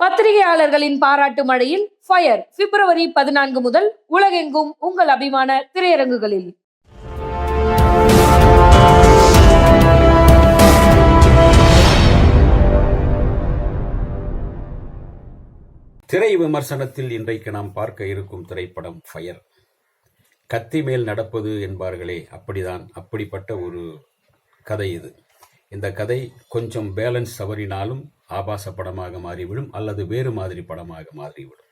பத்திரிகையாளர்களின் பாராட்டு மழையில் ஃபயர் பிப்ரவரி 14 முதல் உலகெங்கும் உங்கள் அபிமான திரையரங்குகளில். திரை விமர்சனத்தில் இன்றைக்கு நாம் பார்க்க இருக்கும் திரைப்படம் ஃபயர். கத்தி மேல் நடப்பது என்பார்களே, அப்படிப்பட்ட ஒரு கதை இது. இந்த கதை கொஞ்சம் பேலன்ஸ் தவறினாலும் ஆபாச படமாக மாறிவிடும் அல்லது வேறு மாதிரி படமாக மாறிவிடும்.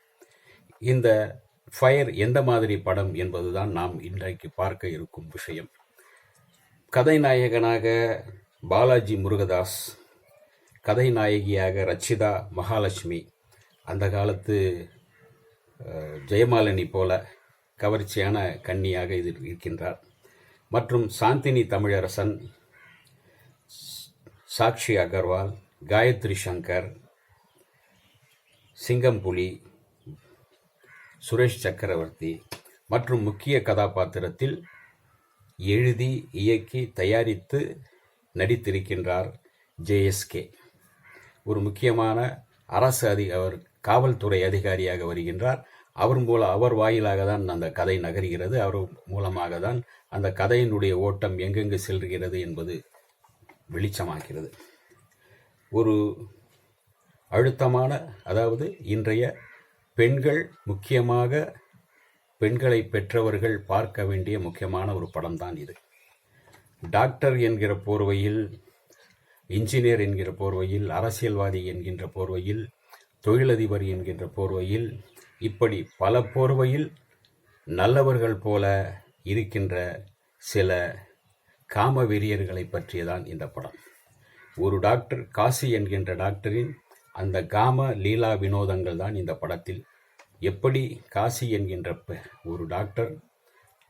இந்த ஃபயர் எந்த மாதிரி படம் என்பதுதான் நாம் இன்றைக்கு பார்க்க இருக்கும் விஷயம். கதைநாயகனாக பாலாஜி முருகதாஸ், கதைநாயகியாக ரச்சிதா மகாலட்சுமி, அந்த காலத்து ஜெயமாலினி போல கவர்ச்சியான கன்னியாக இதில் இருக்கின்றார். மற்றும் சாந்தினி தமிழரசன், சாக்ஷி அகர்வால், காயத்ரி சங்கர், சிங்கம்புலி, சுரேஷ் சக்கரவர்த்தி மற்றும் முக்கிய கதாபாத்திரத்தில் எழுதி இயக்கி தயாரித்து நடித்திருக்கின்றார் JSK. ஒரு முக்கியமான அரசு அவர் காவல்துறை அதிகாரியாக வருகின்றார். அவர் வாயிலாக தான் அந்த கதை நகர்கிறது. அவர் மூலமாக தான் அந்த கதையினுடைய ஓட்டம் எங்கெங்கு செல்கிறது என்பது வெளிச்சமாகிறது. ஒரு அழுத்தமான, அதாவது இன்றைய பெண்கள், முக்கியமாக பெண்களை பெற்றவர்கள் பார்க்க வேண்டிய முக்கியமான ஒரு படம்தான் இது. டாக்டர் என்கிற போர்வையில், இன்ஜினியர் என்கிற போர்வையில், அரசியல்வாதி என்கின்ற போர்வையில், தொழிலதிபர் என்கின்ற போர்வையில், இப்படி பல போர்வையில் நல்லவர்கள் போல இருக்கின்ற சில காம வெறியர்களை பற்றியதான் இந்த படம். ஒரு டாக்டர், காசி என்கின்ற டாக்டரின் அந்த காம லீலா வினோதங்கள் தான் இந்த படத்தில். எப்படி காசி என்கின்ற ஒரு டாக்டர்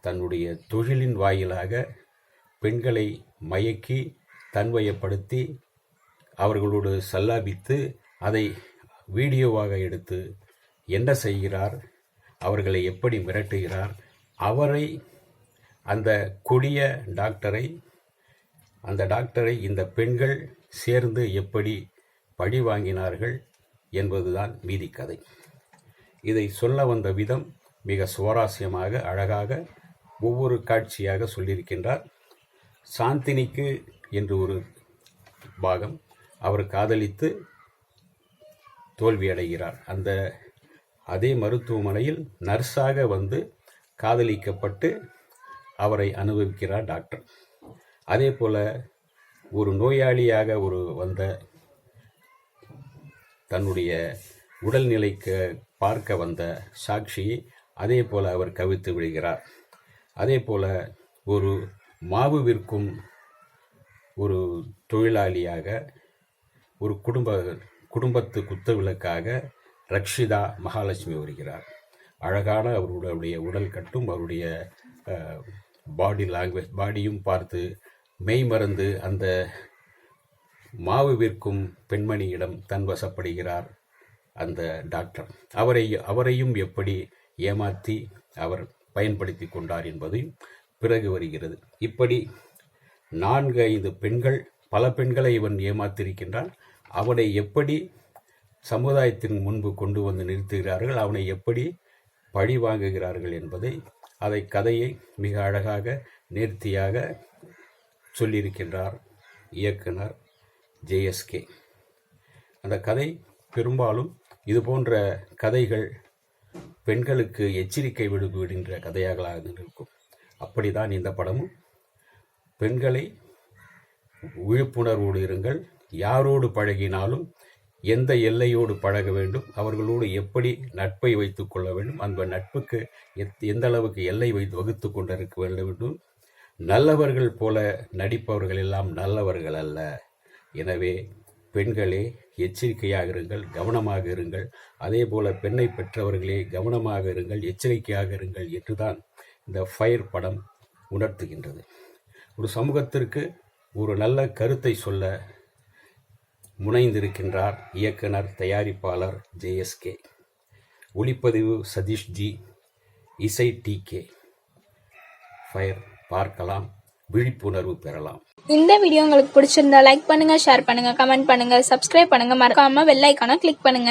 தன்னுடைய தொழிலின் வாயிலாக பெண்களை மயக்கி தன்வயப்படுத்தி அவர்களோடு சல்லாபித்து அதை வீடியோவாக எடுத்து என்ன செய்கிறார், அவர்களை எப்படி மிரட்டுகிறார், அவரை அந்த கொடிய அந்த டாக்டரை இந்த பெண்கள் சேர்ந்து எப்படி பழி வாங்கினார்கள் என்பதுதான் மீதி கதை. இதை சொல்ல வந்த விதம் மிக சுவாரஸ்யமாக, அழகாக ஒவ்வொரு காட்சியாக சொல்லியிருக்கின்றார். சாந்தினிக்கு என்று ஒரு பாகம், அவர் காதலித்து தோல்வியடைகிறார். அதே மருத்துவமனையில் நர்ஸாக வந்து காதலிக்கப்பட்டு அவரை அனுபவிக்கிறார் டாக்டர். அதே போல ஒரு நோயாளியாக வந்த தன்னுடைய உடல்நிலைக்கு பார்க்க வந்த சாக்ஷியை அதே போல அவர் கவிழ்த்து விடுகிறார். அதே போல ஒரு மாவு விற்கும் ஒரு தொழிலாளியாக, ஒரு குடும்பத்து குத்துவிளக்காக ரக்ஷிதா மகாலட்சுமி வருகிறார். அழகான அவருடைய உடல் கட்டும், அவருடைய பாடி லாங்குவேஜ், பாடியும் பார்த்து மெய் மறந்து அந்த மாவு விற்கும் பெண்மணியிடம் தன் வசப்படுகிறார் அந்த டாக்டர். அவரையும் எப்படி ஏமாற்றி அவர் பயன்படுத்தி கொண்டார் என்பதையும் பிறகு வருகிறது. இப்படி 4-5 பெண்கள், பல பெண்களை இவன் ஏமாத்திருக்கின்றான். அவனை எப்படி சமுதாயத்தின் முன்பு கொண்டு வந்து நிறுத்துகிறார்கள், அவனை எப்படி பழி வாங்குகிறார்கள் என்பதை கதையை மிக அழகாக நேர்த்தியாக சொல்லியிருக்கின்றார் இயக்குனர் JSK. அந்த கதை பெரும்பாலும் இது போன்ற கதைகள் பெண்களுக்கு எச்சரிக்கை விடுகின்ற கதையாக இருக்கும். அப்படிதான் இந்த படமும். பெண்களை விழிப்புணர்வோடு இருங்கள், யாரோடு பழகினாலும் எந்த எல்லையோடு பழக வேண்டும், அவர்களோடு எப்படி நட்பை வைத்துக் கொள்ள வேண்டும், அந்த நட்புக்கு எந்த அளவுக்கு எல்லை வகுத்து கொண்டிருக்க வேண்டும். நல்லவர்கள் போல நடிப்பவர்கள் எல்லாம் நல்லவர்கள் அல்ல. எனவே பெண்களே எச்சரிக்கையாக இருங்கள், கவனமாக இருங்கள். அதே போல பெண்ணை பெற்றவர்களே கவனமாக இருங்கள், எச்சரிக்கையாக இருங்கள் என்றுதான் இந்த ஃபயர் படம் உணர்த்துகின்றது. ஒரு சமூகத்திற்கு ஒரு நல்ல கருத்தை சொல்ல முனைந்திருக்கின்றார் இயக்குனர், தயாரிப்பாளர் JSK. ஒளிப்பதிவு சதீஷ்ஜி, இசை TK. ஃபயர் பார்க்கலாம், விழிப்புணர்வு பெறலாம். இந்த வீடியோ உங்களுக்கு பிடிச்சிருந்தா லைக் பண்ணுங்க, ஷேர் பண்ணுங்க, கமெண்ட் பண்ணுங்க, சப்ஸ்கிரைப் பண்ணுங்க, மறக்காம பெல் ஐகானை கிளிக் பண்ணுங்க.